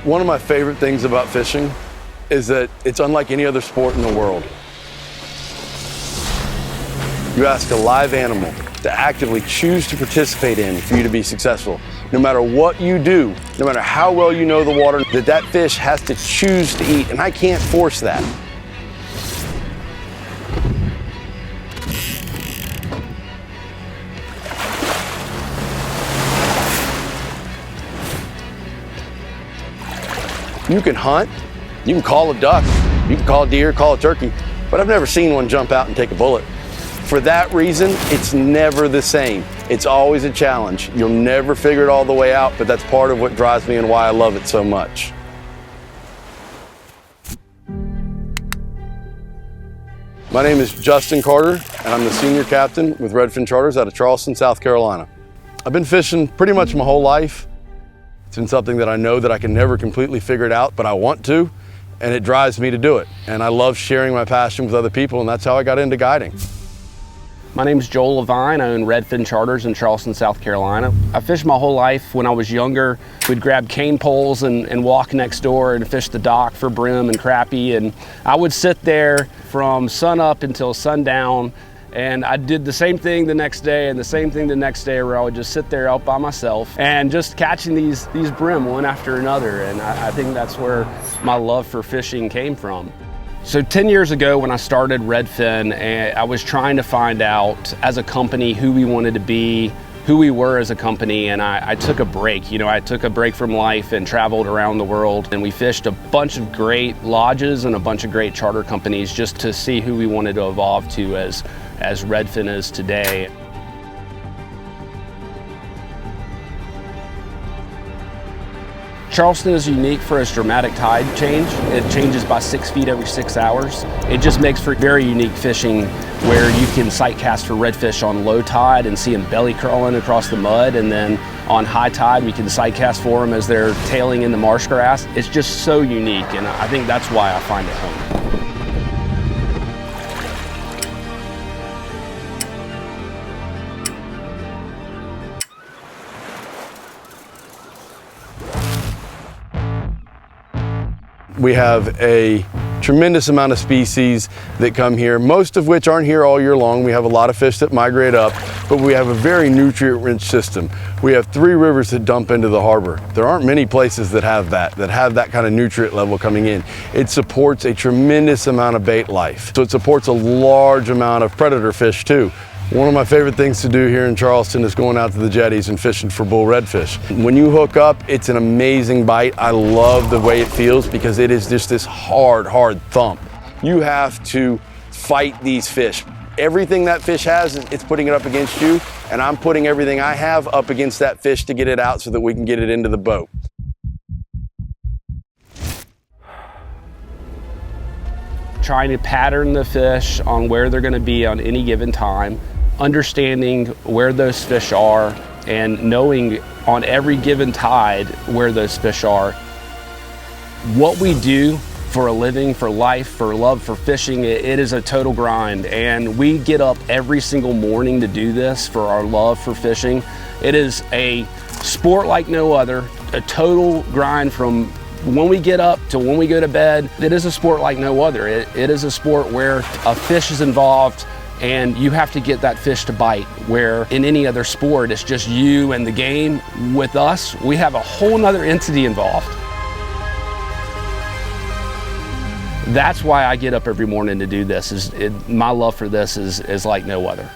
One of my favorite things about fishing is that it's unlike any other sport in the world. You ask a live animal to actively choose to participate in for you to be successful. No matter what you do, no matter how well you know the water, that fish has to choose to eat, and I can't force that. You can hunt, you can call a duck, you can call a deer, call a turkey, but I've never seen one jump out and take a bullet. For that reason, it's never the same. It's always a challenge. You'll never figure it all the way out, but that's part of what drives me and why I love it so much. My name is Justin Carter, and I'm the senior captain with Redfin Charters out of Charleston, South Carolina. I've been fishing pretty much my whole life. It's been something that I know that I can never completely figure it out, but I want to, and it drives me to do it. And I love sharing my passion with other people, and that's how I got into guiding. My name is Joel Levine. I own Redfin Charters in Charleston, South Carolina. I fished my whole life. When I was younger, we'd grab cane poles and walk next door and fish the dock for brim and crappie. And I would sit there from sun up until sundown. And I did the same thing the next day and the same thing the next day, where I would just sit there out by myself and just catching these brim one after another. And I think that's where my love for fishing came from. So 10 years ago when I started Redfin, I was trying to find out as a company who we wanted to be, who we were as a company, and I took a break. I took a break from life and traveled around the world, and we fished a bunch of great lodges and a bunch of great charter companies just to see who we wanted to evolve to as Redfin is today. Charleston is unique for its dramatic tide change. It changes by 6 feet every 6 hours. It just makes for very unique fishing where you can sight cast for redfish on low tide and see them belly crawling across the mud, and then on high tide we can sight cast for them as they're tailing in the marsh grass. It's just so unique, and I think that's why I find it home. We have a tremendous amount of species that come here, most of which aren't here all year long. We have a lot of fish that migrate up, but we have a very nutrient-rich system. We have 3 rivers that dump into the harbor. There aren't many places that have that kind of nutrient level coming in. It supports a tremendous amount of bait life. So it supports a large amount of predator fish too. One of my favorite things to do here in Charleston is going out to the jetties and fishing for bull redfish. When you hook up, it's an amazing bite. I love the way it feels because it is just this hard thump. You have to fight these fish. Everything that fish has, it's putting it up against you, and I'm putting everything I have up against that fish to get it out so that we can get it into the boat. Trying to pattern the fish on where they're going to be on any given time, understanding where those fish are, and knowing on every given tide where those fish are. What we do for a living, for life, for love, for fishing, it is a total grind, and we get up every single morning to do this for our love for fishing. It is a sport like no other, a total grind from when we get up to when we go to bed. It is a sport like no other. It is a sport where a fish is involved and you have to get that fish to bite, where in any other sport it's just you and the game. With us, we have a whole nother entity involved. That's why I get up every morning to do this. My love for this is like no other.